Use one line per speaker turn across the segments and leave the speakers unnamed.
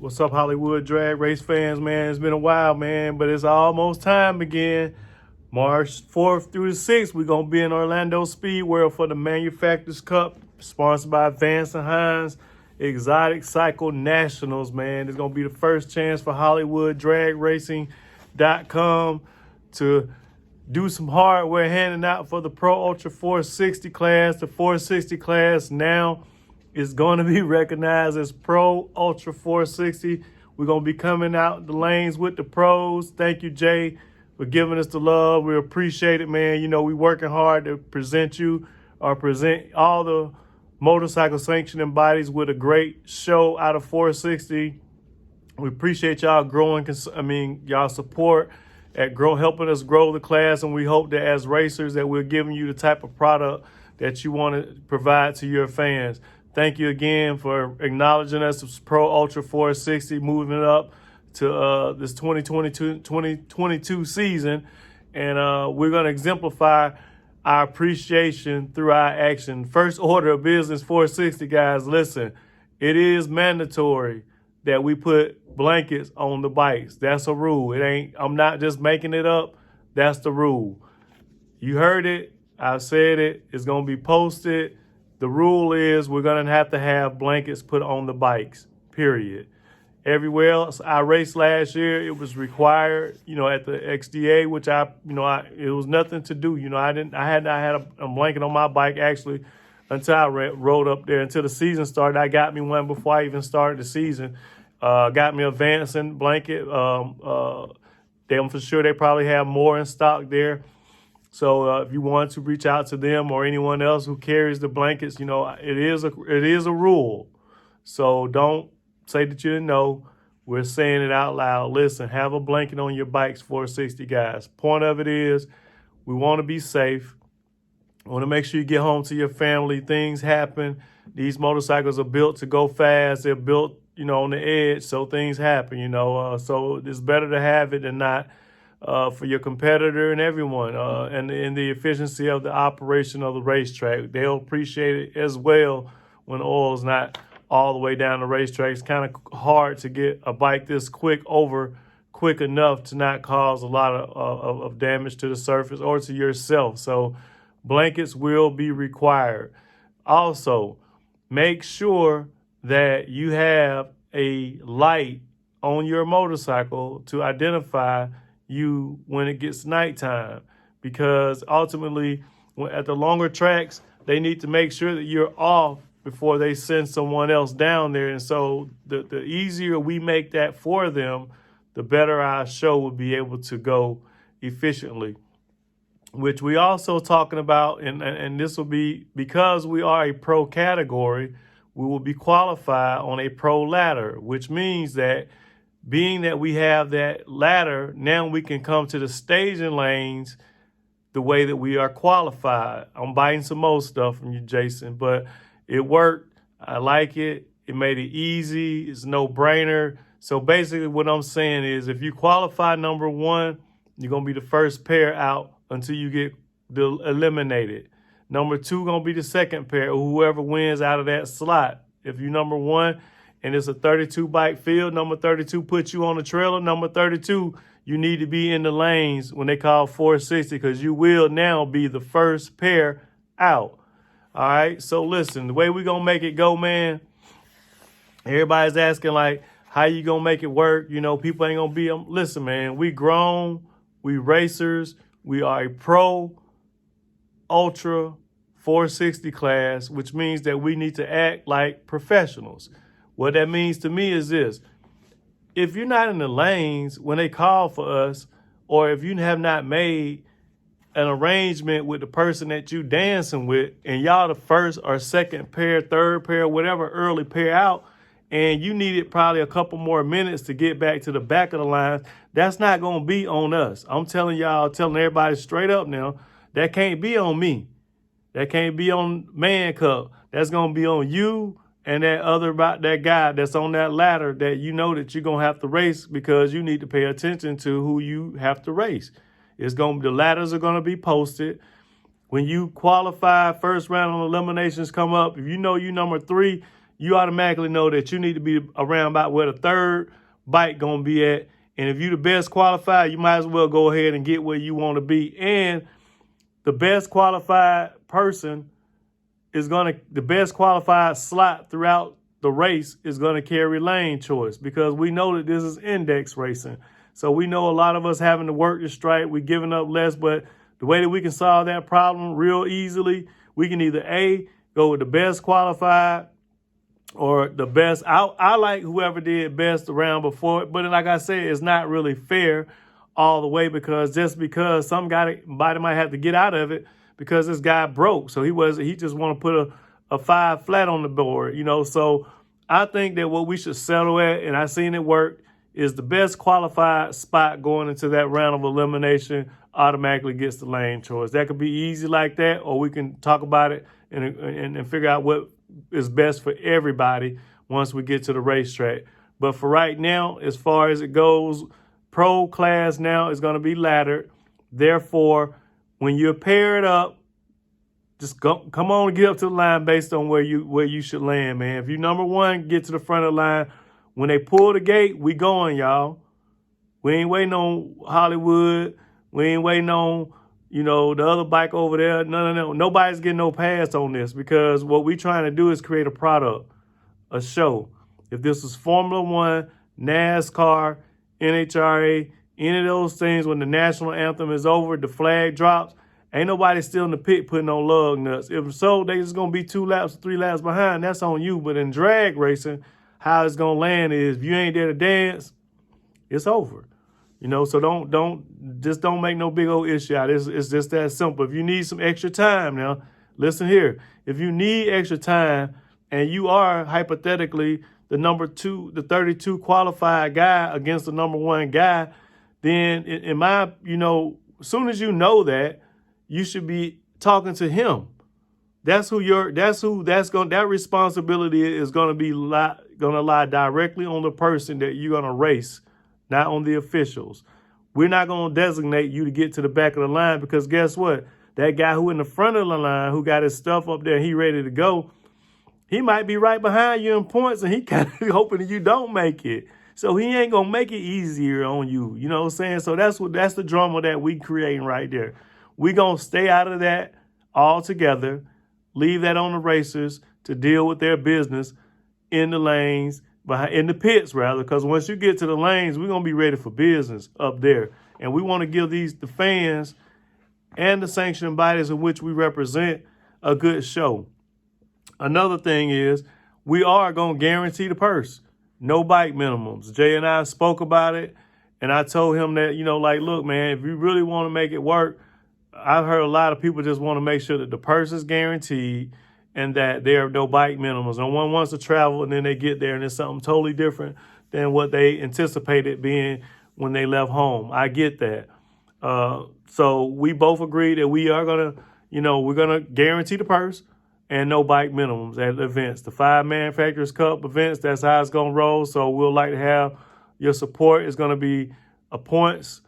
What's up, Hollywood drag race fans, man? It's been a while, man, but it's almost time again. March 4th through the 6th, we're going to be in Orlando Speedway for the Manufacturers Cup, sponsored by Vance and Hines Exoticycle Nationals, man. It's going to be the first chance for HollywoodDragRacing.com to do some hardware handing out for the Pro Ultra 460 class. The 460 class now is going to be recognized as Pro Ultra 460. We're going to be coming out the lanes with the pros. Thank you, Jay, for giving us the love. We appreciate it, man. You know, we working hard to present all the motorcycle sanctioning bodies with a great show out of 460. We appreciate y'all y'all support at helping us grow the class, and we hope that as racers that we're giving you the type of product that you want to provide to your fans. Thank you again for acknowledging us as Pro Ultra 460, moving it up to this 2022 season. And we're going to exemplify our appreciation through our action. First order of business, 460, guys, listen, it is mandatory that we put blankets on the bikes. That's a rule. I'm not just making it up. That's the rule. You heard it. I said it. It's going to be posted. The rule is we're going to have blankets put on the bikes, period. Everywhere else I raced last year, it was required, at the XDA, which it was nothing to do. I had a blanket on my bike actually until I rode up there, until the season started. I got me one before I even started the season. Got me a Vanson blanket. I'm for sure they probably have more in stock there. So if you want to reach out to them or anyone else who carries the blankets, it is a rule. So don't say that you didn't know. We're saying it out loud. Listen, have a blanket on your bikes, 460 guys. Point of it is we want to be safe. We want to make sure you get home to your family. Things happen. These motorcycles are built to go fast. They're built, on the edge, so things happen, so it's better to have it than not. For your competitor and everyone, and in the efficiency of the operation of the racetrack. They'll appreciate it as well when oil is not all the way down the racetrack. It's kind of hard to get a bike this quick enough to not cause a lot of damage to the surface or to yourself. So blankets will be required. Also, make sure that you have a light on your motorcycle to identify you when it gets nighttime, because ultimately at the longer tracks, they need to make sure that you're off before they send someone else down there. And so the easier we make that for them, the better our show will be able to go efficiently, which we also talking about. And this will be because we are a pro category, we will be qualified on a pro ladder, which means that being that we have that ladder, now we can come to the staging lanes the way that we are qualified. I'm biting some more stuff from you, Jason, but it worked. I like it. It made it easy. It's no brainer. So basically what I'm saying is if you qualify number one, you're going to be the first pair out until you get eliminated. Number two going to be the second pair, or whoever wins out of that slot. If you're number one, and it's a 32 bike field, number 32 puts you on the trailer. Number 32, you need to be in the lanes when they call 460, because you will now be the first pair out. All right, so listen, the way we're going to make it go, man, everybody's asking, like, how you going to make it work? People ain't going to be, listen, man, we grown, we racers, we are a pro ultra 460 class, which means that we need to act like professionals. What that means to me is this: if you're not in the lanes when they call for us, or if you have not made an arrangement with the person that you dancing with, and y'all the first or second pair, third pair, whatever early pair out, and you needed probably a couple more minutes to get back to the back of the line, that's not going to be on us. I'm telling everybody straight up now, that can't be on me. That can't be on ManCup. That's going to be on you and that guy that's on that ladder that that you're going to have to race, because you need to pay attention to who you have to race. The ladders are going to be posted. When you qualify, first round of eliminations come up, if you know you number 3, you automatically know that you need to be around about where the third bike gonna be at. And if you the best qualified, you might as well go ahead and get where you want to be. And the best qualified person the best qualified slot throughout the race is gonna carry lane choice, because we know that this is index racing. So we know a lot of us having to work the stripe, we're giving up less, but the way that we can solve that problem real easily, we can either A, go with the best qualified or the best. I like whoever did best around before, but like I said, it's not really fair all the way, because just because somebody might have to get out of it because this guy broke. So he just want to put a 5 flat on the board, So I think that what we should settle at, and I seen it work, is the best qualified spot going into that round of elimination automatically gets the lane choice. That could be easy like that, or we can talk about it and figure out what is best for everybody once we get to the racetrack. But for right now, as far as it goes, pro class now is going to be laddered. Therefore, when you're paired up, just come on and get up to the line based on where you should land, man. If you number one, get to the front of the line. When they pull the gate, we going, y'all. We ain't waiting on Hollywood. We ain't waiting on, the other bike over there. No. Nobody's getting no pass on this, because what we trying to do is create a product, a show. If this was Formula One, NASCAR, NHRA, any of those things, when the national anthem is over, the flag drops, ain't nobody still in the pit putting on lug nuts. If so, they just going to be 2 laps, 3 laps behind. That's on you. But in drag racing, how it's going to land is if you ain't there to dance, it's over. So don't make no big old issue out. It's just that simple. If you need some extra time now, listen here. If you need extra time and you are hypothetically the number 2, the 32 qualified guy against the number 1 guy, then in my, as soon as you know that, you should be talking to him. That responsibility is going to lie directly on the person that you're going to race, not on the officials. We're not going to designate you to get to the back of the line, because guess what? That guy who in the front of the line, who got his stuff up there, he ready to go, he might be right behind you in points, and he kind of hoping that you don't make it. So he ain't going to make it easier on you. You know what I'm saying? So that's the drama that we creating right there. We going to stay out of that altogether, leave that on the racers to deal with their business in the lanes, in the pits rather, because once you get to the lanes, we're going to be ready for business up there. And we want to give the fans and the sanctioning bodies in which we represent a good show. Another thing is we are going to guarantee the purse. No bike minimums. Jay and I spoke about it, and I told him that, look, man, if you really want to make it work, I've heard a lot of people just want to make sure that the purse is guaranteed and that there are no bike minimums. No one wants to travel and then they get there and it's something totally different than what they anticipated being when they left home. I get that. So we both agree that we are going to, we're going to guarantee the purse and no bike minimums at events. The 5 Manufacturers Cup events, that's how it's going to roll. So we'll like to have your support. It's going to be a points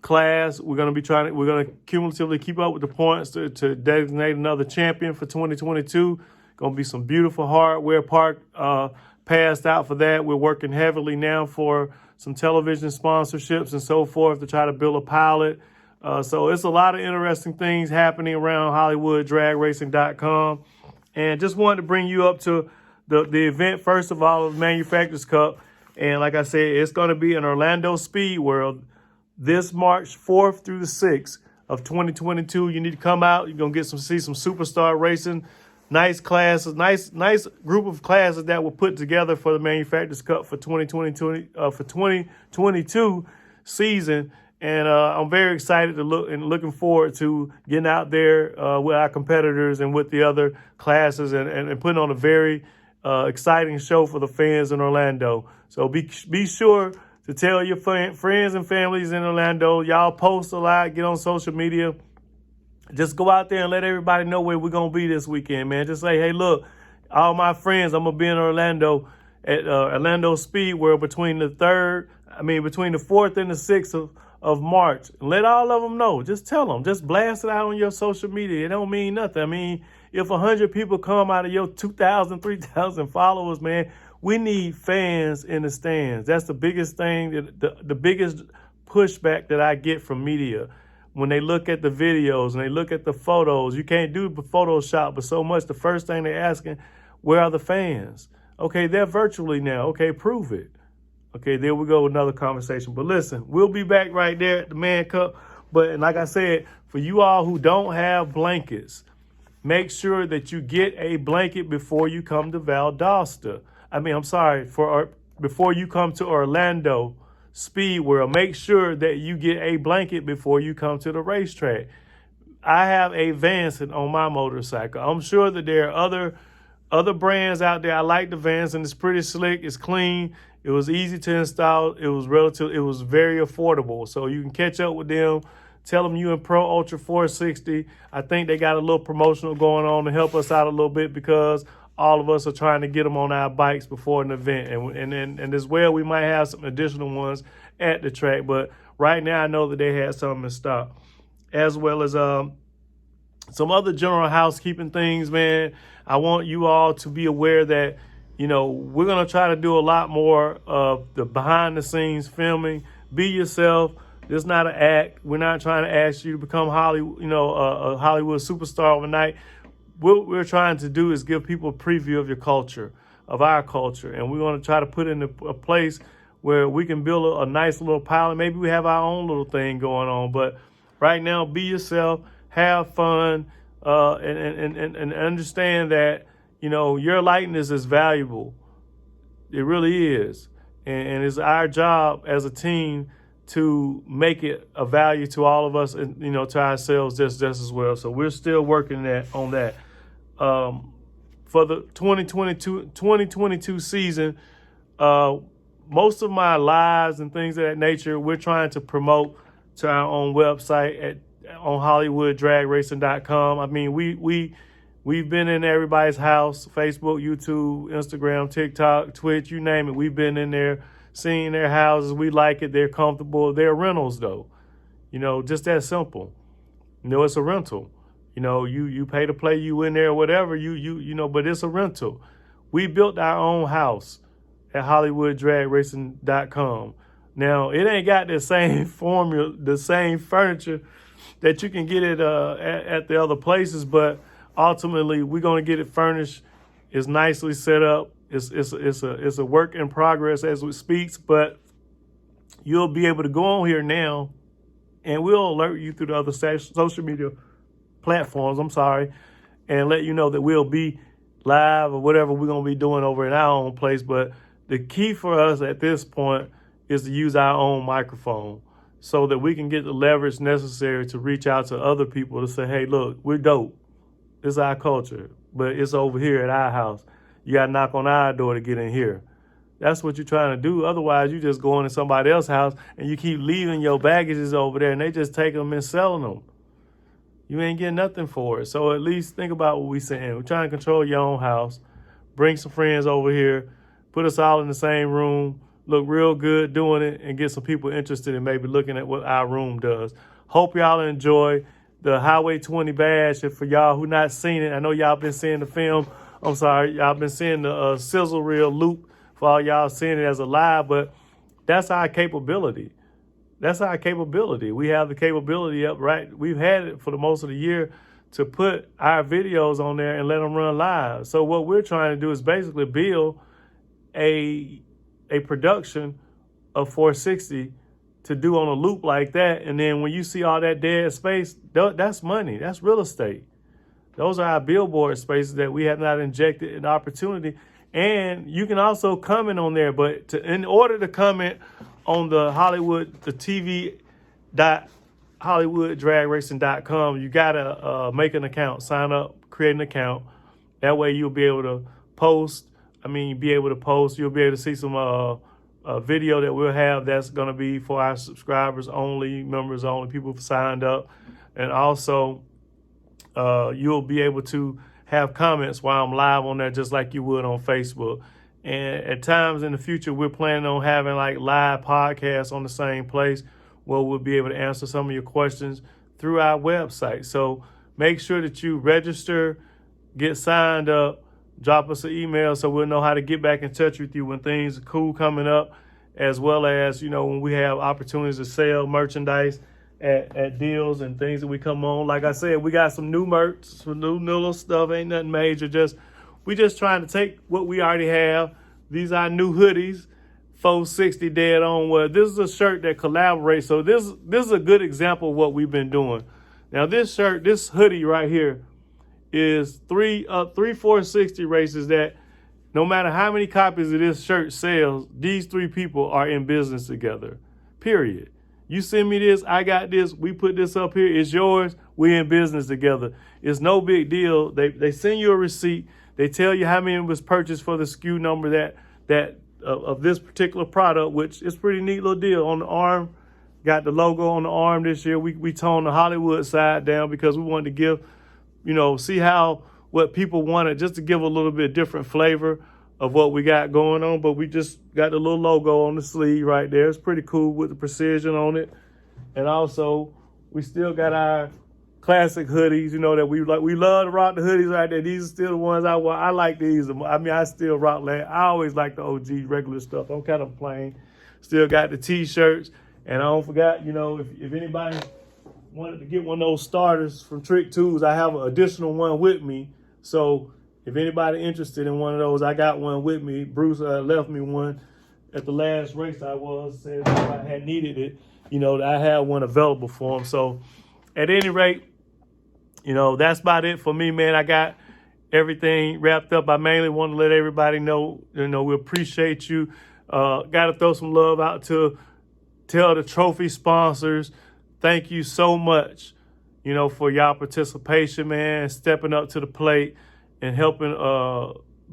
class. We're going to cumulatively keep up with the points to designate another champion for 2022. Going to be some beautiful hardware passed out for that. We're working heavily now for some television sponsorships and so forth to try to build a pilot. So it's a lot of interesting things happening around HollywoodDragRacing.com. And just wanted to bring you up to the event, first of all, of Manufacturers Cup. And like I said, it's going to be in Orlando Speed World this March 4th through the 6th of 2022. You need to come out. You're going to see some superstar racing. Nice classes, nice group of classes that were put together for the Manufacturers Cup for 2022 season. And I'm very excited looking forward to getting out there with our competitors and with the other classes and putting on a very exciting show for the fans in Orlando. So be sure to tell your friends and families in Orlando. Y'all post a lot, get on social media. Just go out there and let everybody know where we're going to be this weekend, man. Just say, hey, look, all my friends, I'm going to be in Orlando at Orlando Speed World between the 4th and the 6th of March. Let all of them know. Just tell them. Just blast it out on your social media. It don't mean nothing. I mean, if 100 people come out of your 2,000, 3,000 followers, man, we need fans in the stands. That's the biggest thing, the biggest pushback that I get from media. When they look at the videos and they look at the photos, you can't do Photoshop, but so much. The first thing they're asking, where are the fans? Okay, they're virtually now. Okay, prove it. Okay, there we go, another conversation. But listen, we'll be back right there at the ManCup. And like I said, for you all who don't have blankets, make sure that you get a blanket before you come to Valdosta. Before you come to Orlando Speed World. Make sure that you get a blanket before you come to the racetrack. I have a Vanson on my motorcycle. I'm sure that there are other brands out there. I like the Vanson. It's pretty slick. It's clean. It was easy to install. It was very affordable. So you can catch up with them. Tell them you in Pro Ultra 460. I think they got a little promotional going on to help us out a little bit because all of us are trying to get them on our bikes before an event. And as well, we might have some additional ones at the track. But right now, I know that they had some in stock. As well as some other general housekeeping things, man. I want you all to be aware that, we're going to try to do a lot more of the behind-the-scenes filming. Be yourself. This is not an act. We're not trying to ask you to become a Hollywood superstar overnight. What we're trying to do is give people a preview of your culture, of our culture. And we want to try to put it in a place where we can build a nice little pilot. Maybe we have our own little thing going on. But right now, be yourself, have fun, and understand that, your likeness is valuable. It really is. And it's our job as a team to make it a value to all of us and, to ourselves just as well. So we're still working on that. For the 2022 season, most of my lives and things of that nature, we're trying to promote to our own website on HollywoodDragRacing.com. I mean, we've been in everybody's house, Facebook, YouTube, Instagram, TikTok, Twitch, you name it. We've been in there, seeing their houses. We like it. They're comfortable. They're rentals, though. Just that simple. It's a rental. You pay to play, you in there, whatever, but it's a rental. We built our own house at HollywoodDragRacing.com. Now, it ain't got the same formula, the same furniture that you can get it at the other places, but ultimately, we're going to get it furnished. It's nicely set up. It's a work in progress as it speaks, but you'll be able to go on here now, and we'll alert you through the other social media platforms, and let you know that we'll be live or whatever we're going to be doing over in our own place. But the key for us at this point is to use our own microphone so that we can get the leverage necessary to reach out to other people to say, hey, look, we're dope. It's our culture, but it's over here at our house. You got to knock on our door to get in here. That's what you're trying to do. Otherwise, you just go into somebody else's house and you keep leaving your baggages over there and they just take them and selling them. You ain't getting nothing for it. So at least think about what we're saying. We're trying to control your own house. Bring some friends over here. Put us all in the same room. Look real good doing it and get some people interested in maybe looking at what our room does. Hope y'all enjoy the Highway 20 badge. And for y'all who not seen it, I know y'all been seeing the film. Y'all been seeing the sizzle reel loop for all y'all seeing it as a live, but that's our capability. That's our capability. We have the capability up, right? We've had it for the most of the year to put our videos on there and let them run live. So what we're trying to do is basically build a production of 460 to do on a loop like that. And then when you see all that dead space, that's money. That's real estate. Those are our billboard spaces that we have not injected an opportunity. And you can also comment on there, but in order to comment on the TV.HollywoodDragRacing.com, you gotta make an account, sign up, create an account. That way you'll be able to post. You'll be able to see some video that we'll have that's gonna be for our subscribers only, members only, people who've signed up. And also, you'll be able to have comments while I'm live on there, just like you would on Facebook. And at times in the future, we're planning on having like live podcasts on the same place where we'll be able to answer some of your questions through our website. So make sure that you register, get signed up, drop us an email so we'll know how to get back in touch with you when things are cool coming up, as well as, when we have opportunities to sell merchandise at deals and things that we come on. Like I said, we got some new merch, some new little stuff, ain't nothing major. We just trying to take what we already have. These are new hoodies, 460 dead on. Well, this is a shirt that collaborates. So this is a good example of what we've been doing. Now this hoodie right here is three 460 races that no matter how many copies of this shirt sells, these three people are in business together, period. You send me this, I got this, we put this up here, it's yours, we in business together. It's no big deal. They send you a receipt, they tell you how many was purchased for the SKU number that of this particular product, which is pretty neat little deal. On the arm, got the logo on the arm this year. We toned the Hollywood side down because we wanted to give, see what people wanted, just to give a little bit different flavor of what we got going on. But we just got the little logo on the sleeve right there. It's pretty cool with the precision on it. And also, we still got our classic hoodies, that we like. We love to rock the hoodies right there. These are still the ones I want. I like these. I still rock that. I always like the OG regular stuff. I'm kind of plain. Still got the t-shirts. And I don't forget, if anybody wanted to get one of those starters from Trick Tools, I have an additional one with me. So if anybody interested in one of those, I got one with me. Bruce left me one at the last race said if I had needed it, I had one available for him. So at any rate, that's about it for me, man. I got everything wrapped up. I mainly want to let everybody know, we appreciate you. Got to throw some love out to tell the trophy sponsors, thank you so much, for y'all participation, man, stepping up to the plate and helping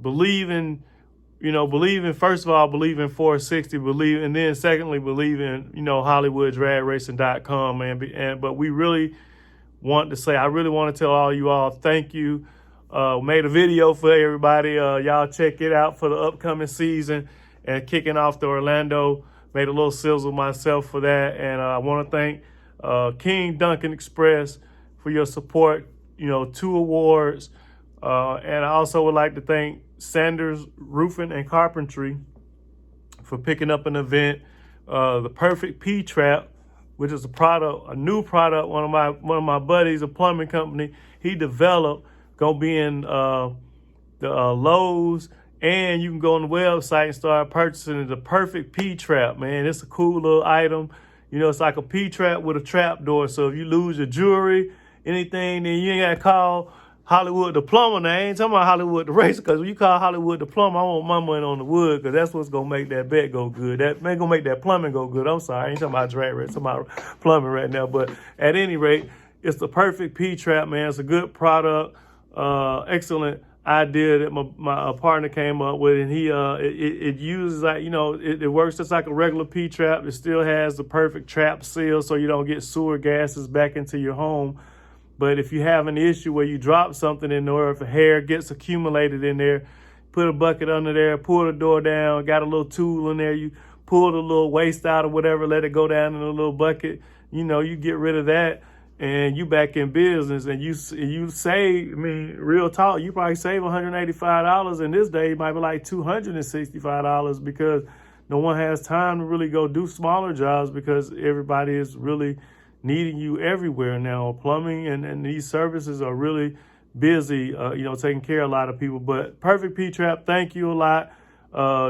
believing, first of all, believe in 460, and then secondly, believe in, HollywoodDragRacing.com, man. But we really want to say, I really want to tell all you all, thank you. Made a video for everybody. Y'all check it out for the upcoming season and kicking off the Orlando. Made a little sizzle myself for that. And I want to thank King Duncan Express for your support, 2 awards. And I also would like to thank Sanders Roofing and Carpentry for picking up an event, the Perfect P-Trap, which is a new product. One of my buddies, a plumbing company, he developed, gonna be in the Lowe's, and you can go on the website and start purchasing the Perfect P-Trap, man. It's a cool little item. It's like a P-Trap with a trap door. So if you lose your jewelry, anything, then you ain't gotta call Hollywood the plumber. Now, I ain't talking about Hollywood the racer, because when you call Hollywood the plumber, I want my money on the wood, because that's what's going to make that bet go good. That ain't going to make that plumbing go good. I'm sorry. I ain't talking about drag race. I'm talking about plumbing right now. But at any rate, it's the Perfect P-Trap, man. It's a good product. Excellent idea that my partner came up with. And he it uses, like, it works just like a regular P-Trap. It still has the perfect trap seal so you don't get sewer gases back into your home. But if you have an issue where you drop something in there, or if a hair gets accumulated in there, put a bucket under there, pull the door down, got a little tool in there, you pull the little waste out or whatever, let it go down in a little bucket, you get rid of that, and you back in business, and you save, real talk, you probably save $185, and this day it might be like $265 because no one has time to really go do smaller jobs because everybody is really needing you everywhere now. Plumbing and these services are really busy, taking care of a lot of people. But Perfect P-Trap, thank you a lot.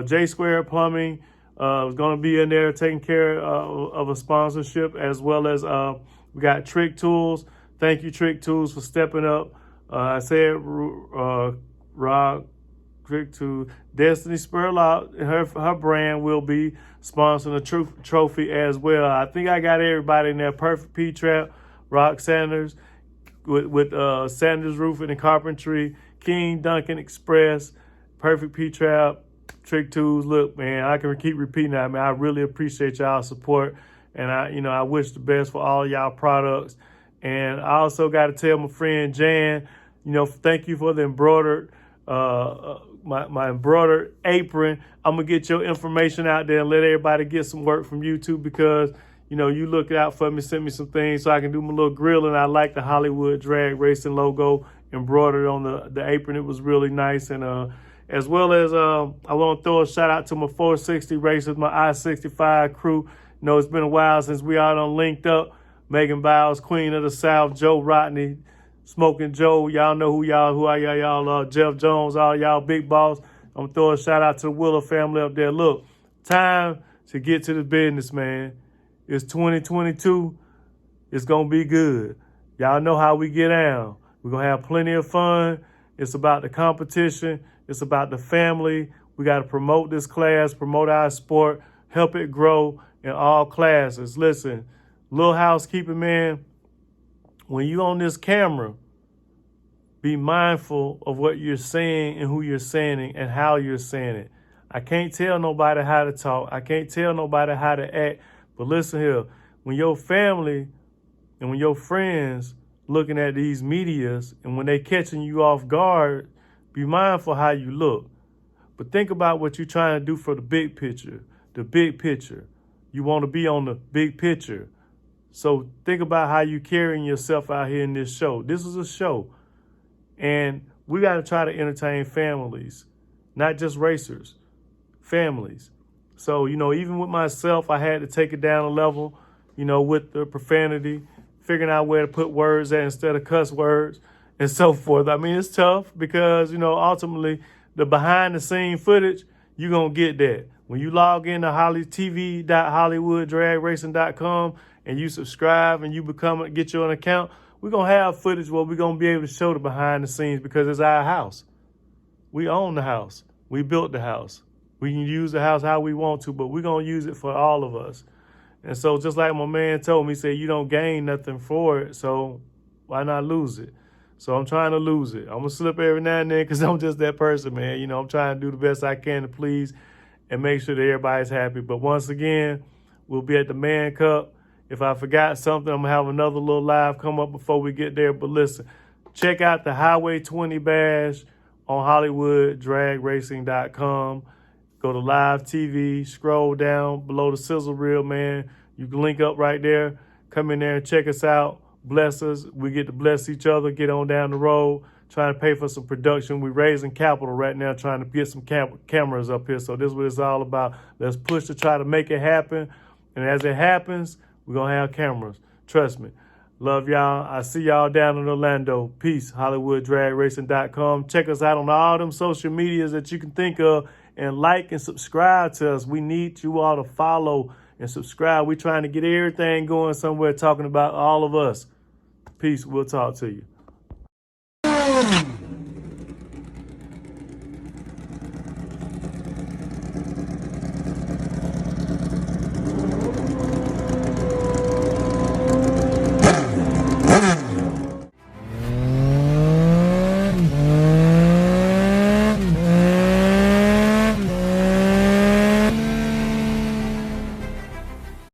J Square Plumbing is going to be in there taking care of a sponsorship, as well as we got Trick Tools. Thank you, Trick Tools, for stepping up. I said Rock, Trick Tools, Dystany Spurlock, her brand will be sponsoring a trophy as well. I think I got everybody in there. Perfect P-Trap, Rock Sanders, with Sanders Roofing and Carpentry, King Duncan Express, Perfect P-Trap, Trick Tools. Look, man, I can keep repeating that, man. I really appreciate y'all's support, and I wish the best for all y'all products. And I also got to tell my friend Jan, thank you for the embroidered my embroidered apron. I'm gonna get your information out there and let everybody get some work from you too, because you look out for me, send me some things so I can do my little grilling. I like the Hollywood Drag Racing logo embroidered on the apron. It was really nice. And as well as I want to throw a shout out to my 460 racers, my I-65 crew. It's been a while since we all done linked up. Megan Biles, Queen of the South, Joe Rodney, Smoking Joe. Y'all know who y'all are. Jeff Jones, all y'all big boss. I'm gonna throw a shout out to the Wheeler family up there. Look, time to get to the business, man. It's 2022. It's gonna be good. Y'all know how we get down. We're gonna have plenty of fun. It's about the competition. It's about the family. We gotta promote this class, promote our sport, help it grow in all classes. Listen, little housekeeping, man. When you on this camera, be mindful of what you're saying and who you're saying it and how you're saying it. I can't tell nobody how to talk. I can't tell nobody how to act. But listen here, when your family and when your friends looking at these medias and when they catching you off guard, be mindful how you look. But think about what you're trying to do for the big picture. The big picture. You want to be on the big picture. So think about how you carrying yourself out here in this show. This is a show. And we got to try to entertain families, not just racers, families. So, even with myself, I had to take it down a level, with the profanity, figuring out where to put words at instead of cuss words and so forth. I mean, it's tough because, ultimately the behind the scene footage, you're going to get that. When you log into tv.hollywooddragracing.com and you subscribe and you get you an account, we're going to have footage where we're going to be able to show the behind the scenes because it's our house. We own the house. We built the house. We can use the house how we want to, but we're going to use it for all of us. And so just like my man told me, he said, you don't gain nothing for it, so why not lose it? So I'm trying to lose it. I'm going to slip every now and then because I'm just that person, man. I'm trying to do the best I can to please and make sure that everybody's happy. But once again, we'll be at the ManCup. If I forgot something, I'm going to have another little live come up before we get there. But listen, check out the Highway 20 Bash on HollywoodDragRacing.com. Go to live TV, scroll down below the sizzle reel, man. You can link up right there. Come in there and check us out. Bless us. We get to bless each other, get on down the road, trying to pay for some production. We're raising capital right now, trying to get some cameras up here. So this is what it's all about. Let's push to try to make it happen. And as it happens, we're going to have cameras. Trust me. Love y'all. I see y'all down in Orlando. Peace. HollywoodDragRacing.com. Check us out on all them social medias that you can think of. And like and subscribe to us. We need you all to follow and subscribe. We're trying to get everything going somewhere talking about all of us. Peace. We'll talk to you.